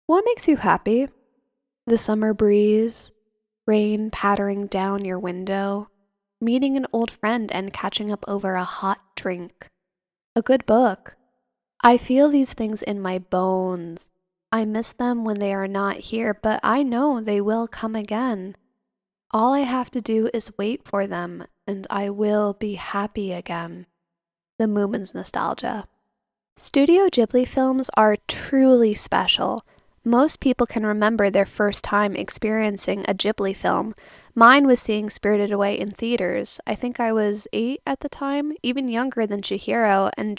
What makes you happy? The summer breeze, rain pattering down your window, meeting an old friend and catching up over a hot drink, a good book. I feel these things in my bones. I miss them when they are not here, but I know they will come again. All I have to do is wait for them, and I will be happy again. The Moomins Nostalgia. Studio Ghibli films are truly special. Most people can remember their first time experiencing a Ghibli film. Mine was seeing Spirited Away in theaters. I think I was 8 at the time, even younger than Chihiro, and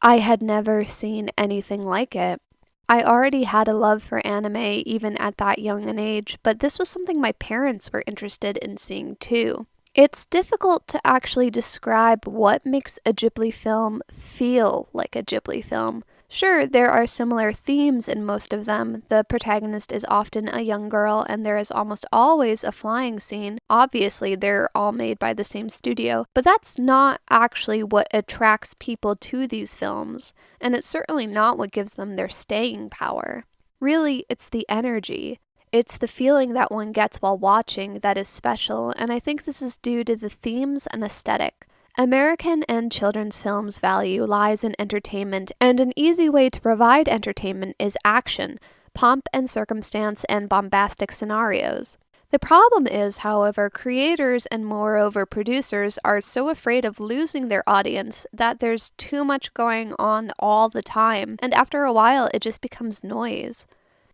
I had never seen anything like it. I already had a love for anime even at that young an age, but this was something my parents were interested in seeing too. It's difficult to actually describe what makes a Ghibli film feel like a Ghibli film. Sure, there are similar themes in most of them. The protagonist is often a young girl, and there is almost always a flying scene. Obviously, they're all made by the same studio, but that's not actually what attracts people to these films, and it's certainly not what gives them their staying power. Really, it's the energy. It's the feeling that one gets while watching that is special, and I think this is due to the themes and aesthetic. American and children's films' value lies in entertainment, and an easy way to provide entertainment is action, pomp and circumstance, and bombastic scenarios. The problem is, however, creators and moreover producers are so afraid of losing their audience that there's too much going on all the time, and after a while it just becomes noise.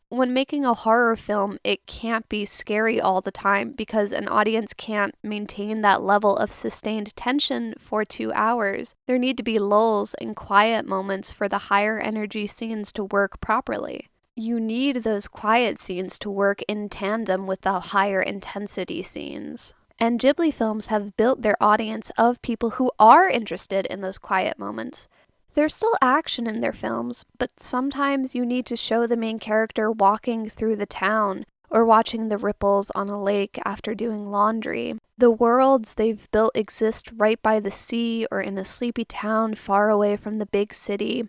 When making a horror film, it can't be scary all the time because an audience can't maintain that level of sustained tension for 2 hours. There need to be lulls and quiet moments for the higher energy scenes to work properly. You need those quiet scenes to work in tandem with the higher intensity scenes. And Ghibli films have built their audience of people who are interested in those quiet moments. There's still action in their films, but sometimes you need to show the main character walking through the town or watching the ripples on a lake after doing laundry. The worlds they've built exist right by the sea or in a sleepy town far away from the big city.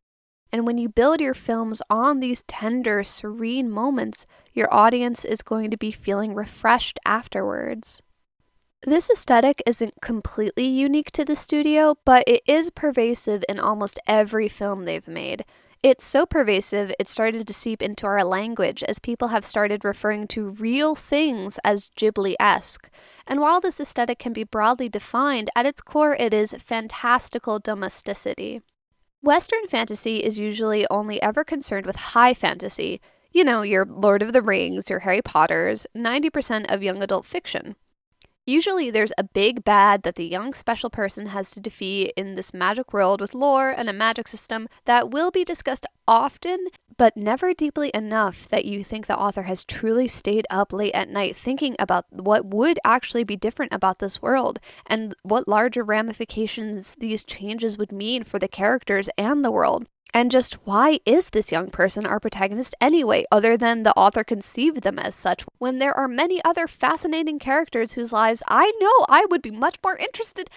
And when you build your films on these tender, serene moments, your audience is going to be feeling refreshed afterwards. This aesthetic isn't completely unique to the studio, but it is pervasive in almost every film they've made. It's so pervasive, it started to seep into our language as people have started referring to real things as Ghibli-esque. And while this aesthetic can be broadly defined, at its core it is fantastical domesticity. Western fantasy is usually only ever concerned with high fantasy. You know, your Lord of the Rings, your Harry Potters, 90% of young adult fiction. Usually there's a big bad that the young special person has to defeat in this magic world with lore and a magic system that will be discussed often, but never deeply enough that you think the author has truly stayed up late at night thinking about what would actually be different about this world and what larger ramifications these changes would mean for the characters and the world. And just why is this young person our protagonist anyway, other than the author conceived them as such, when there are many other fascinating characters whose lives I know I would be much more interested.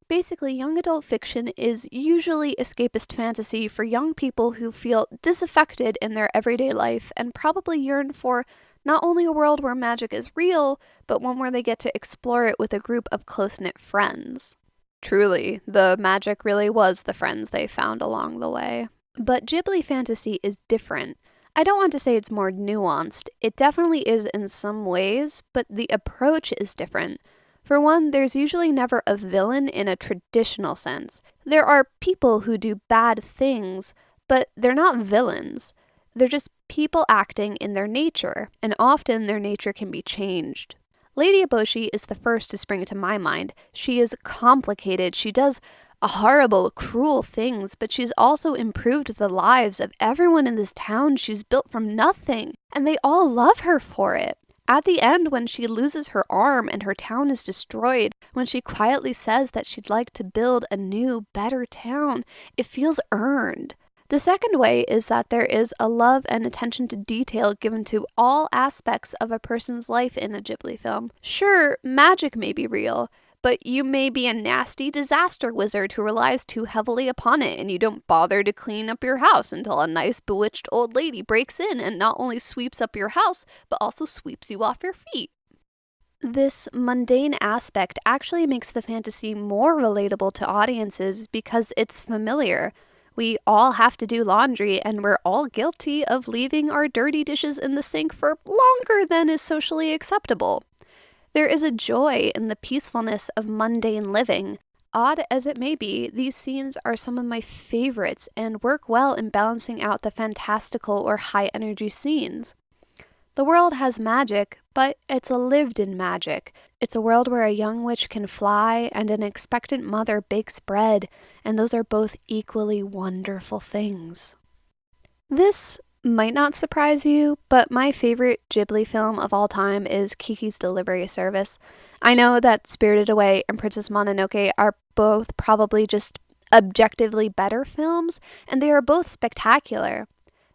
Basically, young adult fiction is usually escapist fantasy for young people who feel disaffected in their everyday life and probably yearn for not only a world where magic is real, but one where they get to explore it with a group of close-knit friends. Truly, the magic really was the friends they found along the way. But Ghibli fantasy is different. I don't want to say it's more nuanced. It definitely is in some ways, but the approach is different. For one, there's usually never a villain in a traditional sense. There are people who do bad things, but they're not villains. They're just people acting in their nature, and often their nature can be changed. Lady Eboshi is the first to spring to my mind. She is complicated, she does horrible, cruel things, but she's also improved the lives of everyone in this town she's built from nothing, and they all love her for it. At the end, when she loses her arm and her town is destroyed, when she quietly says that she'd like to build a new, better town, it feels earned. The second way is that there is a love and attention to detail given to all aspects of a person's life in a Ghibli film. Sure, magic may be real, But you may be a nasty disaster wizard who relies too heavily upon it, and you don't bother to clean up your house until a nice bewitched old lady breaks in and not only sweeps up your house, but also sweeps you off your feet. This mundane aspect actually makes the fantasy more relatable to audiences because it's familiar. We all have to do laundry, and we're all guilty of leaving our dirty dishes in the sink for longer than is socially acceptable. There is a joy in the peacefulness of mundane living. Odd as it may be, these scenes are some of my favorites and work well in balancing out the fantastical or high-energy scenes. The world has magic, but it's a lived-in magic. It's a world where a young witch can fly and an expectant mother bakes bread, and those are both equally wonderful things. This might not surprise you, but my favorite Ghibli film of all time is Kiki's Delivery Service. I know that Spirited Away and Princess Mononoke are both probably just objectively better films, and they are both spectacular.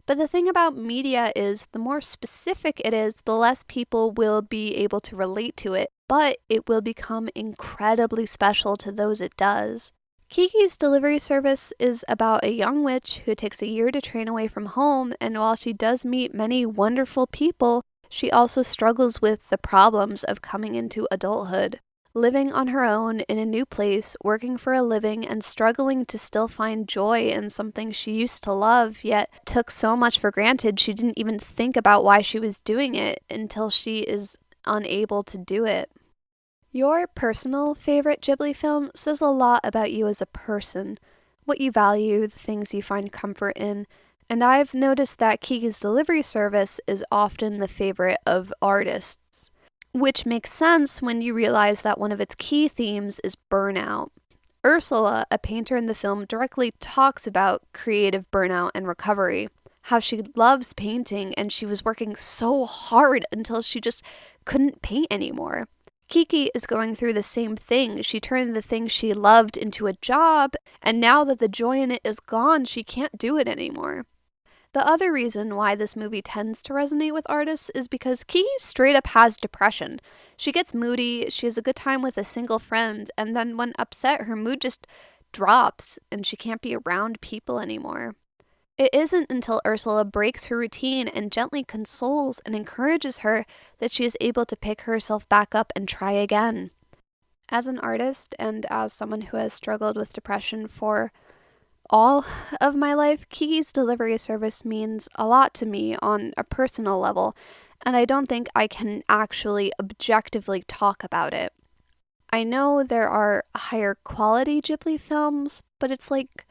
But the thing about media is the more specific it is, the less people will be able to relate to it, but it will become incredibly special to those it does. Kiki's Delivery Service is about a young witch who takes a year to train away from home, and while she does meet many wonderful people, she also struggles with the problems of coming into adulthood. Living on her own in a new place, working for a living, and struggling to still find joy in something she used to love, yet took so much for granted she didn't even think about why she was doing it until she is unable to do it. Your personal favorite Ghibli film says a lot about you as a person, what you value, the things you find comfort in, and I've noticed that Kiki's Delivery Service is often the favorite of artists, which makes sense when you realize that one of its key themes is burnout. Ursula, a painter in the film, directly talks about creative burnout and recovery, how she loves painting and she was working so hard until she just couldn't paint anymore. Kiki is going through the same thing. She turned the thing she loved into a job, and now that the joy in it is gone, she can't do it anymore. The other reason why this movie tends to resonate with artists is because Kiki straight up has depression. She gets moody, she has a good time with a single friend, and then when upset, her mood just drops, and she can't be around people anymore. It isn't until Ursula breaks her routine and gently consoles and encourages her that she is able to pick herself back up and try again. As an artist and as someone who has struggled with depression for all of my life, Kiki's Delivery Service means a lot to me on a personal level, and I don't think I can actually objectively talk about it. I know there are higher quality Ghibli films, but it's like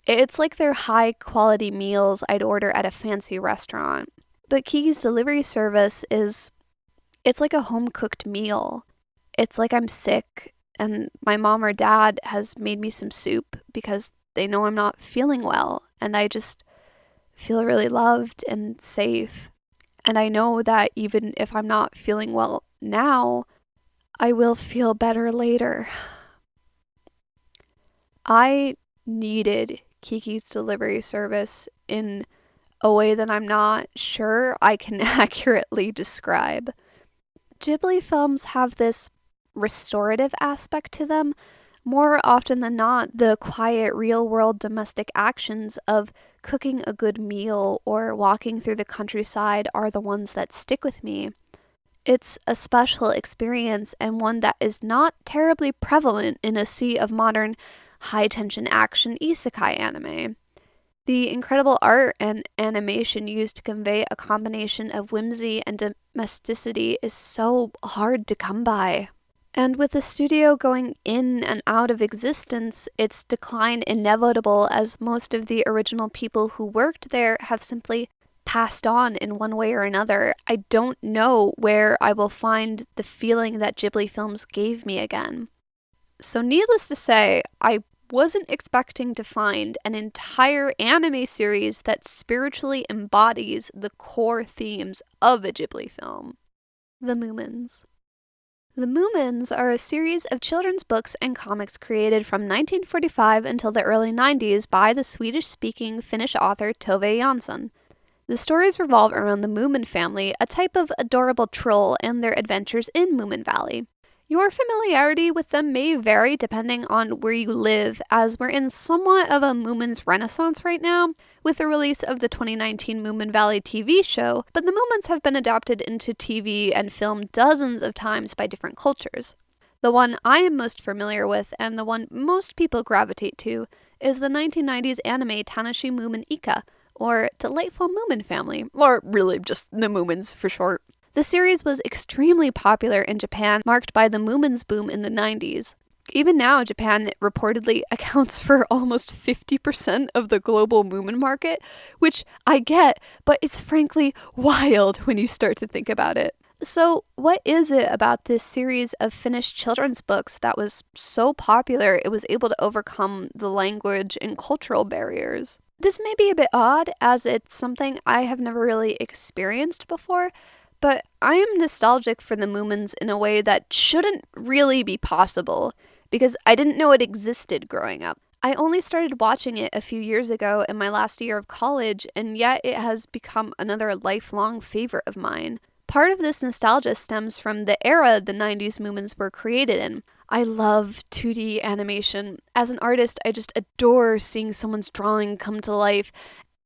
they're high quality meals I'd order at a fancy restaurant. But Kiki's Delivery Service it's like a home cooked meal. It's like I'm sick and my mom or dad has made me some soup because they know I'm not feeling well, and I just feel really loved and safe. And I know that even if I'm not feeling well now, I will feel better later. I needed Kiki's Delivery Service in a way that I'm not sure I can accurately describe. Ghibli films have this restorative aspect to them. More often than not, the quiet, real-world domestic actions of cooking a good meal or walking through the countryside are the ones that stick with me. It's a special experience and one that is not terribly prevalent in a sea of modern high-tension action isekai anime. The incredible art and animation used to convey a combination of whimsy and domesticity is so hard to come by. And with the studio going in and out of existence, its decline inevitable as most of the original people who worked there have simply passed on in one way or another. I don't know where I will find the feeling that Ghibli films gave me again. So needless to say, I wasn't expecting to find an entire anime series that spiritually embodies the core themes of a Ghibli film. The Moomins. The Moomins are a series of children's books and comics created from 1945 until the early 90s by the Swedish-speaking Finnish author Tove Jansson. The stories revolve around the Moomin family, a type of adorable troll, and their adventures in Moomin Valley. Your familiarity with them may vary depending on where you live, as we're in somewhat of a Moomins renaissance right now, with the release of the 2019 Moomin Valley TV show, but the Moomins have been adapted into TV and film dozens of times by different cultures. The one I am most familiar with, and the one most people gravitate to, is the 1990s anime Tanashi Moomin Ika, or Delightful Moomin Family, or really just the Moomins for short. The series was extremely popular in Japan, marked by the Moomins boom in the 90s. Even now, Japan reportedly accounts for almost 50% of the global Moomin market, which I get, but it's frankly wild when you start to think about it. So, what is it about this series of finished children's books that was so popular it was able to overcome the language and cultural barriers? This may be a bit odd, as it's something I have never really experienced before, but I am nostalgic for the Moomins in a way that shouldn't really be possible, because I didn't know it existed growing up. I only started watching it a few years ago in my last year of college, and yet it has become another lifelong favorite of mine. Part of this nostalgia stems from the era the 90s Moomins were created in. I love 2D animation. As an artist, I just adore seeing someone's drawing come to life.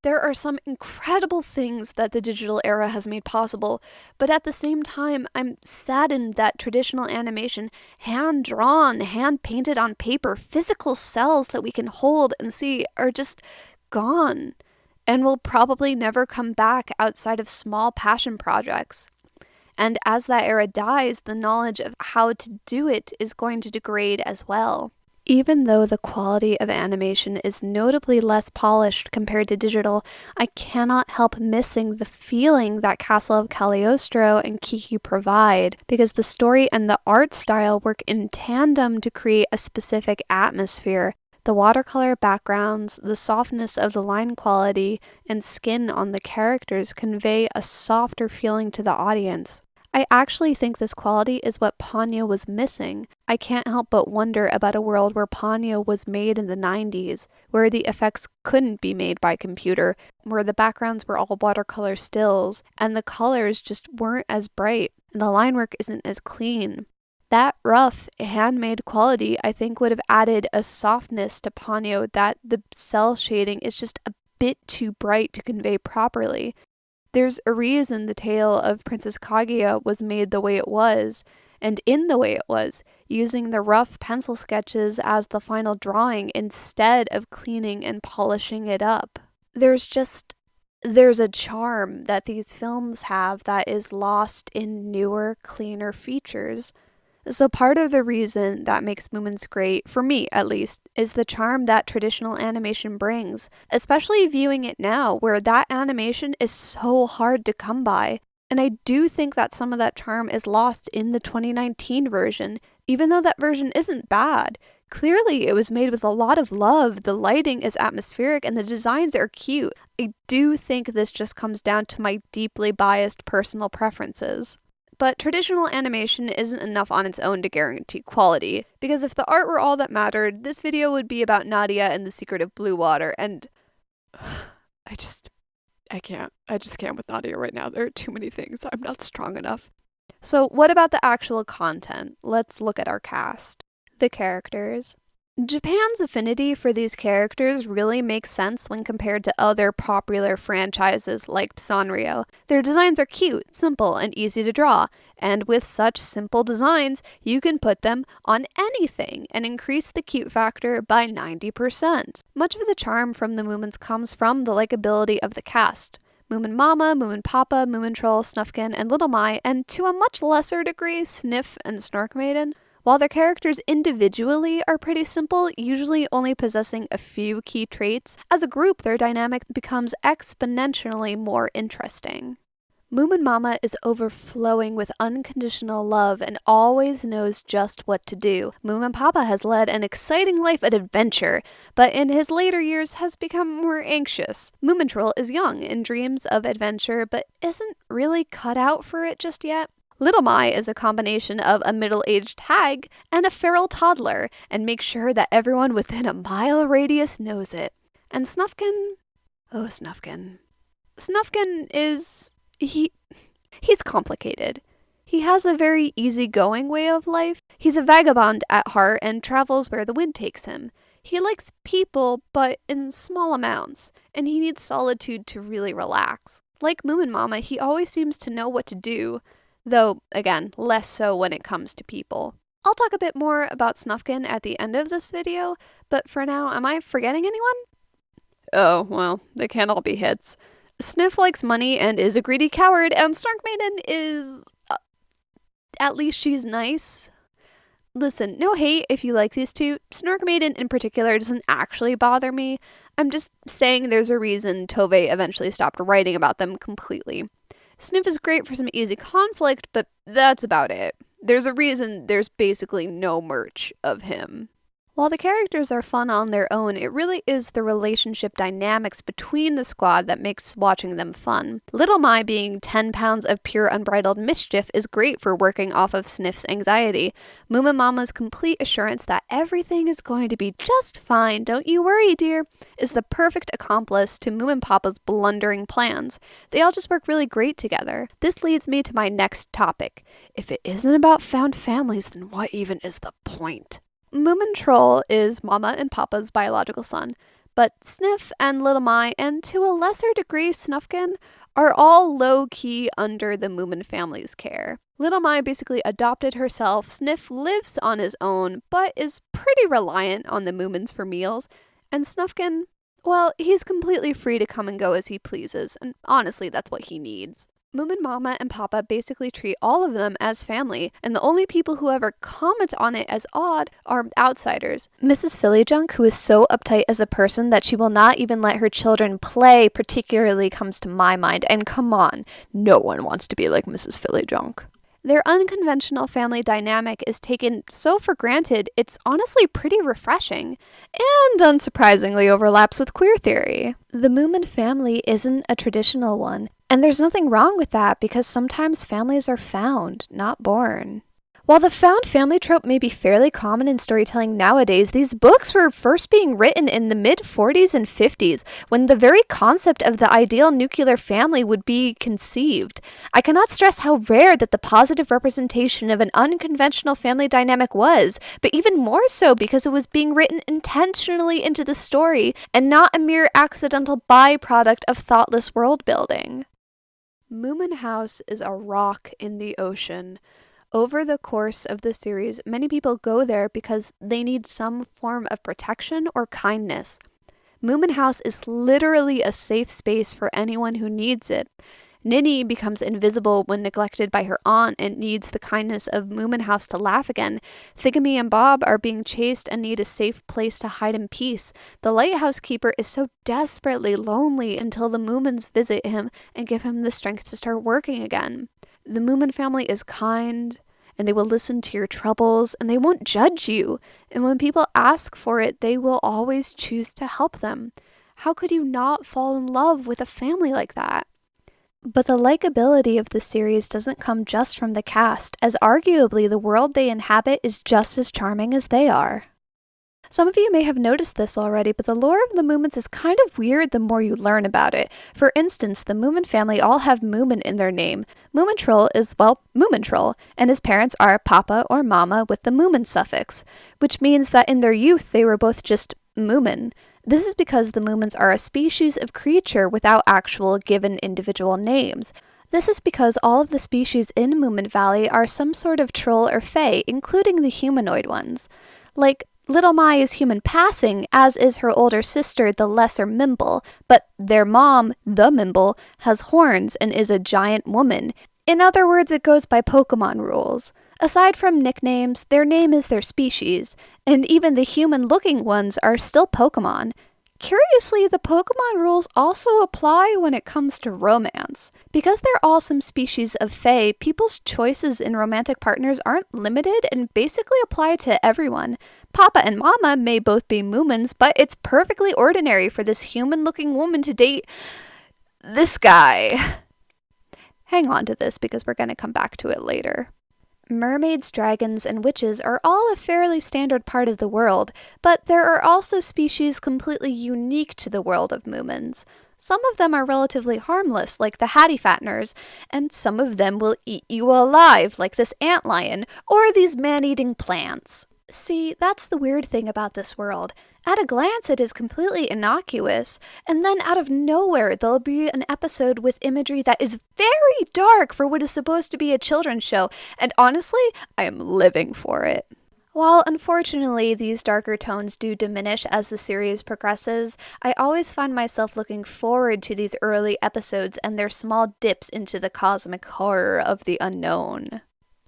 There are some incredible things that the digital era has made possible, but at the same time, I'm saddened that traditional animation, hand-drawn, hand-painted on paper, physical cells that we can hold and see, are just gone, and will probably never come back outside of small passion projects. And as that era dies, the knowledge of how to do it is going to degrade as well. Even though the quality of animation is notably less polished compared to digital, I cannot help missing the feeling that Castle of Cagliostro and Kiki provide, because the story and the art style work in tandem to create a specific atmosphere. The watercolor backgrounds, the softness of the line quality, and skin on the characters convey a softer feeling to the audience. I actually think this quality is what Ponyo was missing. I can't help but wonder about a world where Ponyo was made in the 90s, where the effects couldn't be made by computer, where the backgrounds were all watercolor stills, and the colors just weren't as bright, and the line work isn't as clean. That rough, handmade quality, I think, would have added a softness to Ponyo that the cell shading is just a bit too bright to convey properly. There's a reason the tale of Princess Kaguya was made the way it was, and in the way it was, using the rough pencil sketches as the final drawing instead of cleaning and polishing it up. There's a charm that these films have that is lost in newer, cleaner features. So part of the reason that makes Moomins great, for me at least, is the charm that traditional animation brings, especially viewing it now, where that animation is so hard to come by. And I do think that some of that charm is lost in the 2019 version, even though that version isn't bad. Clearly, it was made with a lot of love, the lighting is atmospheric, and the designs are cute. I do think this just comes down to my deeply biased personal preferences. But traditional animation isn't enough on its own to guarantee quality, because if the art were all that mattered, this video would be about Nadia and the Secret of Blue Water, and I just can't with Nadia right now. There are too many things. I'm not strong enough. So what about the actual content? Let's look at our cast. The characters. Japan's affinity for these characters really makes sense when compared to other popular franchises like Sanrio. Their designs are cute, simple, and easy to draw, and with such simple designs, you can put them on anything and increase the cute factor by 90%. Much of the charm from the Moomins comes from the likability of the cast. Moomin Mama, Moomin Papa, Moomintroll, Snufkin, and Little Mai, and to a much lesser degree, Sniff and Snark Maiden. While their characters individually are pretty simple, usually only possessing a few key traits, as a group their dynamic becomes exponentially more interesting. Moomin Mama is overflowing with unconditional love and always knows just what to do. Moomin Papa has led an exciting life at adventure, but in his later years has become more anxious. Moomintroll is young and dreams of adventure, but isn't really cut out for it just yet. Little Mai is a combination of a middle-aged hag and a feral toddler, and makes sure that everyone within a mile radius knows it. And Snufkin? Oh, Snufkin. Snufkin is... He's complicated. He has a very easygoing way of life. He's a vagabond at heart and travels where the wind takes him. He likes people, but in small amounts, and he needs solitude to really relax. Like Moomin Mama, he always seems to know what to do, though, again, less so when it comes to people. I'll talk a bit more about Snufkin at the end of this video, but for now, am I forgetting anyone? Oh, well, they can't all be hits. Sniff likes money and is a greedy coward, and Snark Maiden is... at least she's nice. Listen, no hate if you like these two. Snark Maiden in particular doesn't actually bother me. I'm just saying there's a reason Tovei eventually stopped writing about them completely. Sniff is great for some easy conflict, but that's about it. There's a reason there's basically no merch of him. While the characters are fun on their own, it really is the relationship dynamics between the squad that makes watching them fun. Little Mai being 10 pounds of pure unbridled mischief is great for working off of Sniff's anxiety. Moomin Mama's complete assurance that everything is going to be just fine, don't you worry dear, is the perfect accomplice to Moomin Papa's blundering plans. They all just work really great together. This leads me to my next topic. If it isn't about found families, then what even is the point? Moomintroll is Mama and Papa's biological son, but Sniff and Little Mai, and to a lesser degree Snufkin, are all low-key under the Moomin family's care. Little Mai basically adopted herself, Sniff lives on his own, but is pretty reliant on the Moomins for meals, and Snufkin, well, he's completely free to come and go as he pleases, and honestly, that's what he needs. Moomin Mama and Papa basically treat all of them as family, and the only people who ever comment on it as odd are outsiders. Mrs. Fillyjunk, who is so uptight as a person that she will not even let her children play, particularly comes to my mind, and come on, no one wants to be like Mrs. Fillyjunk. Their unconventional family dynamic is taken so for granted, it's honestly pretty refreshing, and unsurprisingly overlaps with queer theory. The Moomin family isn't a traditional one, and there's nothing wrong with that because sometimes families are found, not born. While the found family trope may be fairly common in storytelling nowadays, these books were first being written in the mid-40s and 50s, when the very concept of the ideal nuclear family would be conceived. I cannot stress how rare that the positive representation of an unconventional family dynamic was, but even more so because it was being written intentionally into the story, and not a mere accidental byproduct of thoughtless world building. Moomin House is a rock in the ocean. Over the course of the series, many people go there because they need some form of protection or kindness. Moomin House is literally a safe space for anyone who needs it. Ninny becomes invisible when neglected by her aunt and needs the kindness of Moomin House to laugh again. Thigamy and Bob are being chased and need a safe place to hide in peace. The lighthouse keeper is so desperately lonely until the Moomins visit him and give him the strength to start working again. The Moomin family is kind, and they will listen to your troubles, and they won't judge you. And when people ask for it, they will always choose to help them. How could you not fall in love with a family like that? But the likability of the series doesn't come just from the cast, as arguably the world they inhabit is just as charming as they are. Some of you may have noticed this already, but the lore of the Moomins is kind of weird the more you learn about it. For instance, the Moomin family all have Moomin in their name. Moomintroll is, well, Moomintroll, and his parents are Papa or Mama with the Moomin suffix, which means that in their youth they were both just Moomin. This is because the Moomins are a species of creature without actual given individual names. This is because all of the species in Moomin Valley are some sort of troll or fae, including the humanoid ones. Like, Little Mai is human passing, as is her older sister, the lesser Mimble, but their mom, the Mimble, has horns and is a giant woman. In other words, it goes by Pokemon rules. Aside from nicknames, their name is their species, and even the human-looking ones are still Pokemon. Curiously, the Pokemon rules also apply when it comes to romance. Because they're all some species of fae, people's choices in romantic partners aren't limited and basically apply to everyone. Papa and Mama may both be Moomins, but it's perfectly ordinary for this human-looking woman to date this guy. Hang on to this because we're going to come back to it later. Mermaids, dragons, and witches are all a fairly standard part of the world, but there are also species completely unique to the world of Moomins. Some of them are relatively harmless, like the Hattie Fatteners, and some of them will eat you alive, like this antlion, or these man-eating plants. See, that's the weird thing about this world. At a glance, it is completely innocuous, and then out of nowhere, there'll be an episode with imagery that is very dark for what is supposed to be a children's show, and honestly, I am living for it. While unfortunately these darker tones do diminish as the series progresses, I always find myself looking forward to these early episodes and their small dips into the cosmic horror of the unknown.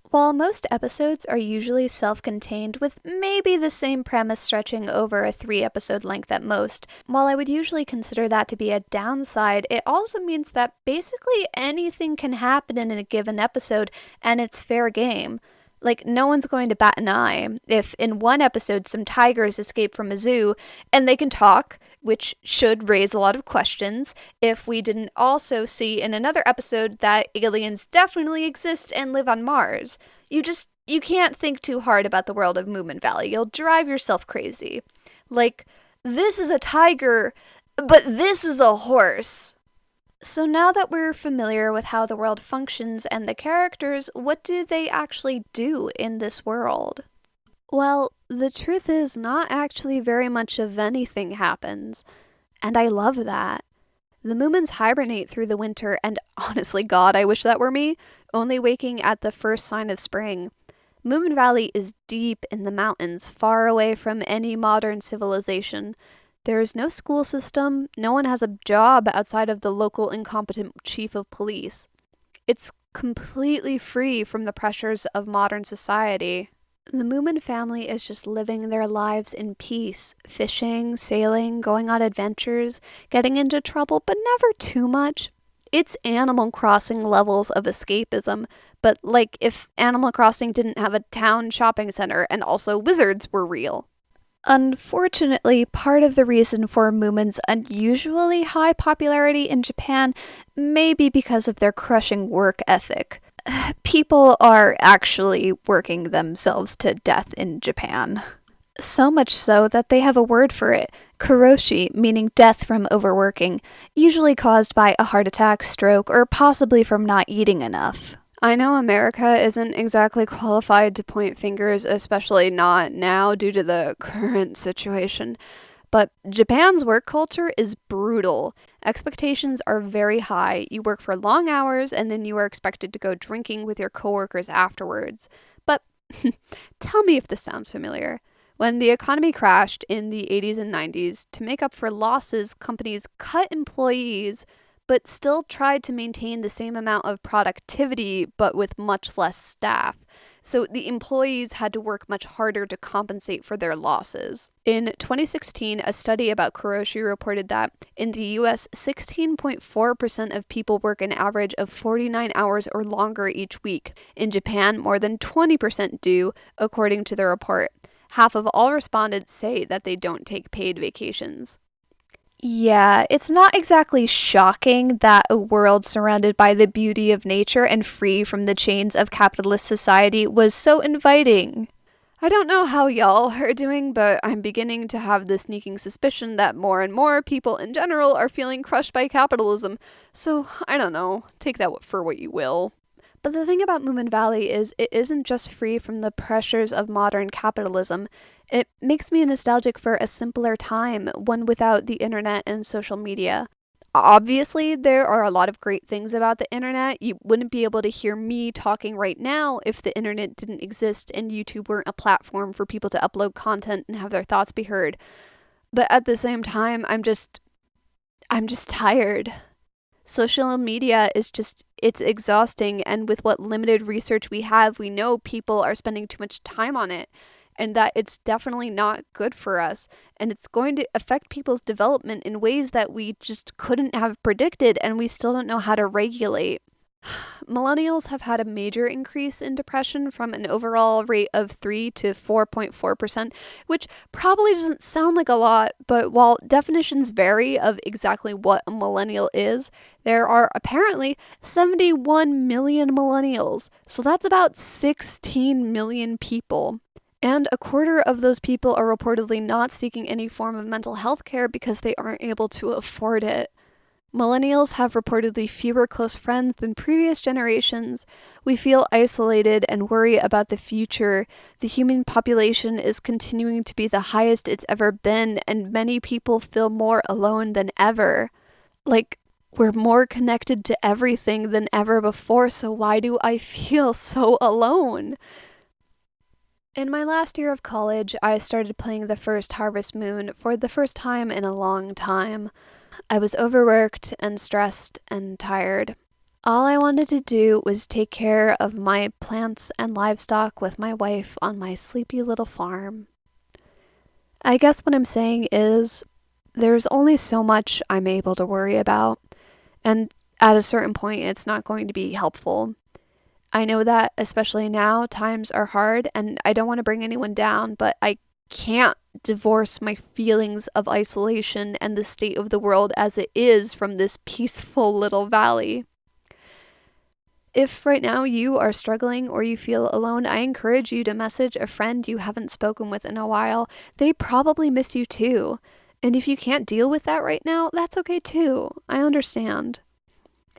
While most episodes are usually self-contained with maybe the same premise stretching over a 3-episode length at most, while I would usually consider that to be a downside, it also means that basically anything can happen in a given episode and it's fair game. Like, no one's going to bat an eye if in one episode some tigers escape from a zoo and they can talk, which should raise a lot of questions, if we didn't also see in another episode that aliens definitely exist and live on Mars. You can't think too hard about the world of Moomin Valley. You'll drive yourself crazy. Like, this is a tiger, but this is a horse. So now that we're familiar with how the world functions and the characters, what do they actually do in this world? Well, the truth is not actually very much of anything happens, and I love that. The Moomins hibernate through the winter, and honestly, God, I wish that were me, only waking at the first sign of spring. Moomin Valley is deep in the mountains, far away from any modern civilization. There is no school system, no one has a job outside of the local incompetent chief of police. It's completely free from the pressures of modern society. The Moomin family is just living their lives in peace, fishing, sailing, going on adventures, getting into trouble, but never too much. It's Animal Crossing levels of escapism, but like if Animal Crossing didn't have a town shopping center and also wizards were real. Unfortunately, part of the reason for Moomin's unusually high popularity in Japan may be because of their crushing work ethic. People are actually working themselves to death in Japan. So much so that they have a word for it, karoshi, meaning death from overworking, usually caused by a heart attack, stroke, or possibly from not eating enough. I know America isn't exactly qualified to point fingers, especially not now due to the current situation, but Japan's work culture is brutal. Expectations are very high. You work for long hours and then you are expected to go drinking with your coworkers afterwards. But tell me if this sounds familiar. When the economy crashed in the 80s and 90s, to make up for losses, companies cut employees but still tried to maintain the same amount of productivity, but with much less staff. So the employees had to work much harder to compensate for their losses. In 2016, a study about karoshi reported that in the US, 16.4% of people work an average of 49 hours or longer each week. In Japan, more than 20% do, according to the report. Half of all respondents say that they don't take paid vacations. Yeah, it's not exactly shocking that a world surrounded by the beauty of nature and free from the chains of capitalist society was so inviting. I don't know how y'all are doing, but I'm beginning to have the sneaking suspicion that more and more people in general are feeling crushed by capitalism. So, I don't know, take that for what you will. But the thing about Moomin Valley is it isn't just free from the pressures of modern capitalism. It makes me nostalgic for a simpler time, one without the internet and social media. Obviously, there are a lot of great things about the internet. You wouldn't be able to hear me talking right now if the internet didn't exist and YouTube weren't a platform for people to upload content and have their thoughts be heard. But at the same time, I'm just tired. Social media is it's exhausting, and with what limited research we have, we know people are spending too much time on it, and that it's definitely not good for us, and it's going to affect people's development in ways that we just couldn't have predicted, and we still don't know how to regulate. Millennials have had a major increase in depression from an overall rate of 3 to 4.4%, which probably doesn't sound like a lot, but while definitions vary of exactly what a millennial is, there are apparently 71 million millennials, so that's about 16 million people. And a quarter of those people are reportedly not seeking any form of mental health care because they aren't able to afford it. Millennials have reportedly fewer close friends than previous generations. We feel isolated and worry about the future. The human population is continuing to be the highest it's ever been, and many people feel more alone than ever. Like, we're more connected to everything than ever before, so why do I feel so alone? In my last year of college, I started playing the first Harvest Moon for the first time in a long time. I was overworked and stressed and tired. All I wanted to do was take care of my plants and livestock with my wife on my sleepy little farm. I guess what I'm saying is, there's only so much I'm able to worry about, and at a certain point it's not going to be helpful. I know that, especially now, times are hard, and I don't want to bring anyone down, but I can't divorce my feelings of isolation and the state of the world as it is from this peaceful little valley. If right now you are struggling or you feel alone, I encourage you to message a friend you haven't spoken with in a while. They probably miss you too. And if you can't deal with that right now, that's okay too. I understand.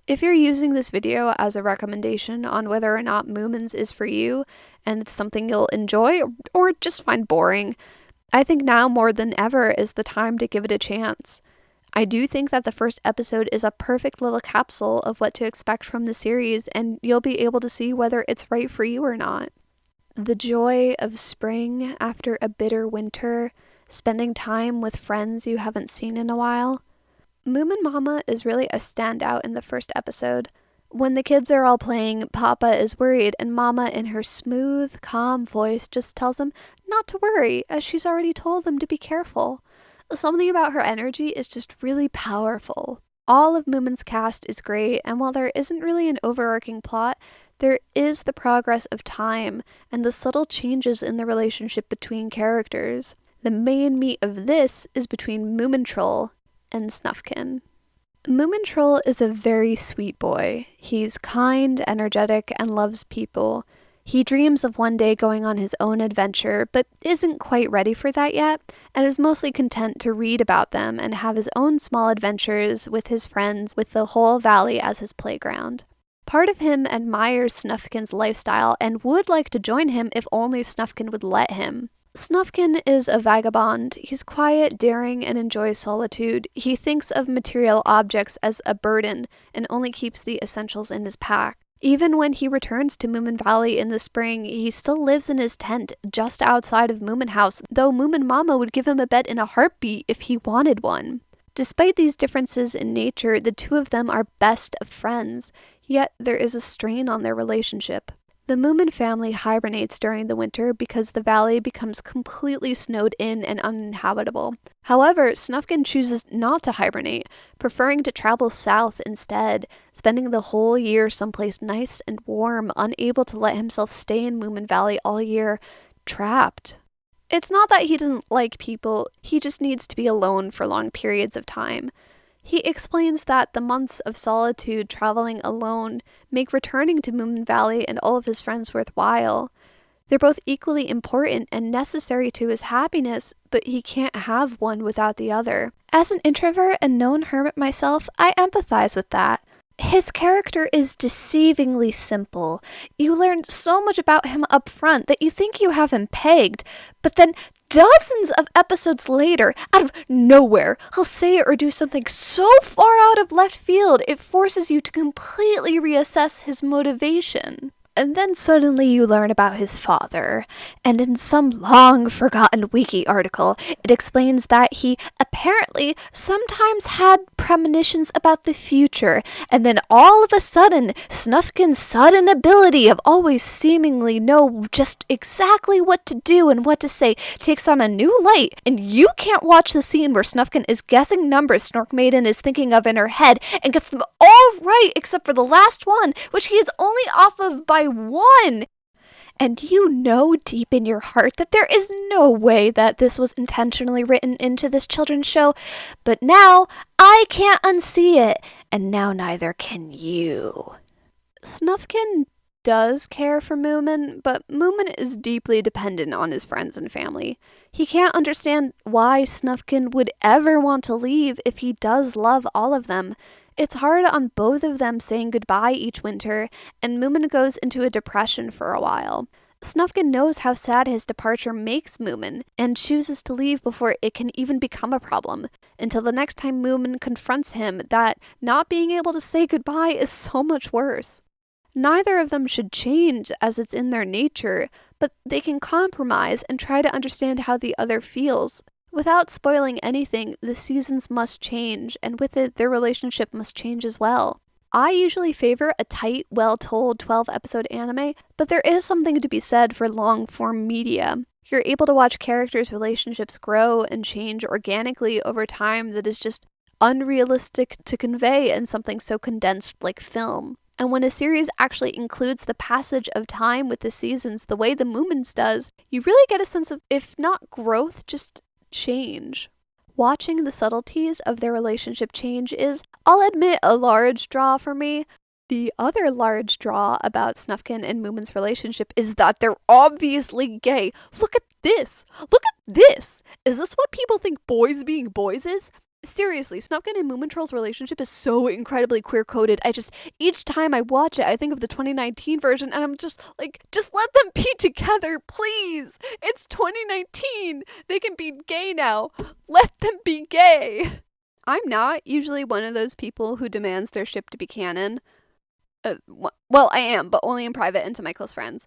If you're using this video as a recommendation on whether or not Moomins is for you, and it's something you'll enjoy or just find boring, I think now more than ever is the time to give it a chance. I do think that the first episode is a perfect little capsule of what to expect from the series, and you'll be able to see whether it's right for you or not. The joy of spring after a bitter winter, spending time with friends you haven't seen in a while. Moomin Mama is really a standout in the first episode. When the kids are all playing, Papa is worried, and Mama, in her smooth, calm voice, just tells them not to worry, as she's already told them to be careful. Something about her energy is just really powerful. All of Moomin's cast is great, and while there isn't really an overarching plot, there is the progress of time and the subtle changes in the relationship between characters. The main meat of this is between Moomintroll and Snufkin. Moomintroll is a very sweet boy. He's kind, energetic, and loves people. He dreams of one day going on his own adventure, but isn't quite ready for that yet, and is mostly content to read about them and have his own small adventures with his friends, with the whole valley as his playground. Part of him admires Snufkin's lifestyle and would like to join him if only Snufkin would let him. Snufkin is a vagabond. He's quiet, daring, and enjoys solitude. He thinks of material objects as a burden and only keeps the essentials in his pack. Even when he returns to Moomin Valley in the spring, he still lives in his tent just outside of Moomin House, though Moomin Mama would give him a bed in a heartbeat if he wanted one. Despite these differences in nature, the two of them are best of friends, yet there is a strain on their relationship. The Moomin family hibernates during the winter because the valley becomes completely snowed in and uninhabitable. However, Snufkin chooses not to hibernate, preferring to travel south instead, spending the whole year someplace nice and warm, unable to let himself stay in Moomin Valley all year, trapped. It's not that he doesn't like people, he just needs to be alone for long periods of time. He explains that the months of solitude traveling alone make returning to Moomin Valley and all of his friends worthwhile. They're both equally important and necessary to his happiness, but he can't have one without the other. As an introvert and known hermit myself, I empathize with that. His character is deceivingly simple. You learn so much about him up front that you think you have him pegged, but then dozens of episodes later, out of nowhere, he'll say or do something so far out of left field it forces you to completely reassess his motivation. And then suddenly you learn about his father, and in some long-forgotten wiki article, it explains that he apparently sometimes had premonitions about the future, and then all of a sudden, Snufkin's sudden ability of always seemingly know just exactly what to do and what to say takes on a new light, and you can't watch the scene where Snufkin is guessing numbers Snork Maiden is thinking of in her head, and gets them all right except for the last one, which he is only off of by one. And you know deep in your heart that there is no way that this was intentionally written into this children's show, but now I can't unsee it, and now neither can you. Snufkin does care for Moomin, but Moomin is deeply dependent on his friends and family. He can't understand why Snufkin would ever want to leave if he does love all of them, It's hard on both of them saying goodbye each winter, and Moomin goes into a depression for a while. Snufkin knows how sad his departure makes Moomin and chooses to leave before it can even become a problem, until the next time Moomin confronts him that not being able to say goodbye is so much worse. Neither of them should change as it's in their nature, but they can compromise and try to understand how the other feels. Without spoiling anything, the seasons must change, and with it, their relationship must change as well. I usually favor a tight, well-told 12-episode anime, but there is something to be said for long-form media. You're able to watch characters' relationships grow and change organically over time that is just unrealistic to convey in something so condensed like film. And when a series actually includes the passage of time with the seasons the way the Moomins does, you really get a sense of, if not growth, just change. Watching the subtleties of their relationship change is, I'll admit, a large draw for me. The other large draw about Snufkin and Moomin's relationship is that they're obviously gay. Look at this! Look at this! Is this what people think boys being boys is? Seriously, Snufkin and Moomintroll's relationship is so incredibly queer-coded. Each time I watch it, I think of the 2019 version, and I'm just like, just let them be together, please! It's 2019! They can be gay now! Let them be gay! I'm not usually one of those people who demands their ship to be canon. Well, I am, but only in private and to my close friends.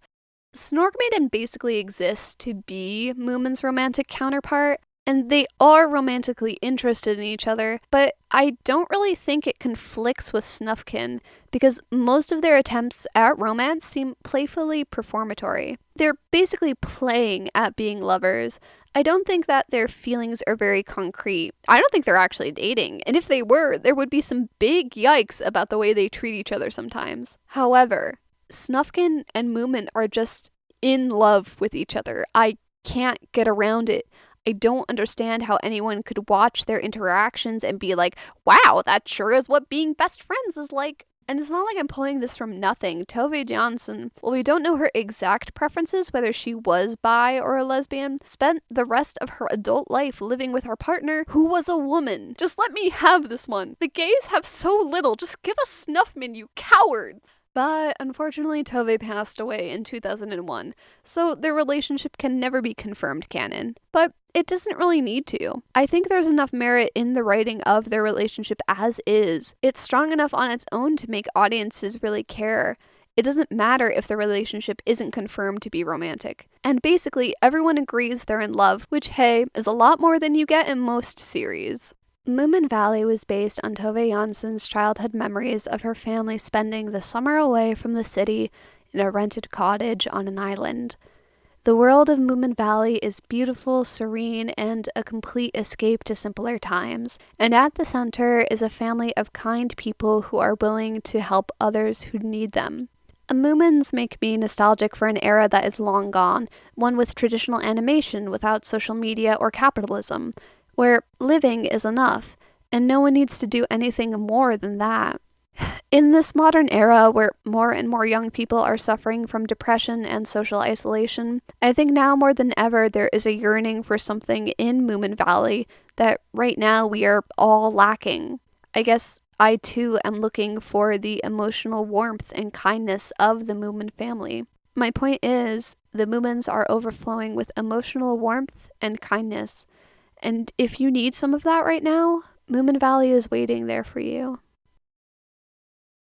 Snorkmaiden basically exists to be Moomin's romantic counterpart, and they are romantically interested in each other, but I don't really think it conflicts with Snufkin, because most of their attempts at romance seem playfully performatory. They're basically playing at being lovers. I don't think that their feelings are very concrete. I don't think they're actually dating, and if they were, there would be some big yikes about the way they treat each other sometimes. However, Snufkin and Moomin are just in love with each other. I can't get around it. I don't understand how anyone could watch their interactions and be like, wow, that sure is what being best friends is like. And it's not like I'm pulling this from nothing. Tove Jansson, while we don't know her exact preferences, whether she was bi or a lesbian, spent the rest of her adult life living with her partner, who was a woman. Just let me have this one. The gays have so little. Just give us Snuffman, you coward. But unfortunately, Tove passed away in 2001, so their relationship can never be confirmed canon. But it doesn't really need to. I think there's enough merit in the writing of their relationship as is. It's strong enough on its own to make audiences really care. It doesn't matter if the relationship isn't confirmed to be romantic. And basically, everyone agrees they're in love, which, hey, is a lot more than you get in most series. Moomin Valley was based on Tove Jansson's childhood memories of her family spending the summer away from the city in a rented cottage on an island. The world of Moomin Valley is beautiful, serene, and a complete escape to simpler times. And at the center is a family of kind people who are willing to help others who need them. Moomins make me nostalgic for an era that is long gone, one with traditional animation without social media or capitalism, where living is enough, and no one needs to do anything more than that. In this modern era where more and more young people are suffering from depression and social isolation, I think now more than ever there is a yearning for something in Moomin Valley that right now we are all lacking. I guess I too am looking for the emotional warmth and kindness of the Moomin family. My point is, the Moomins are overflowing with emotional warmth and kindness. And if you need some of that right now, Moomin Valley is waiting there for you.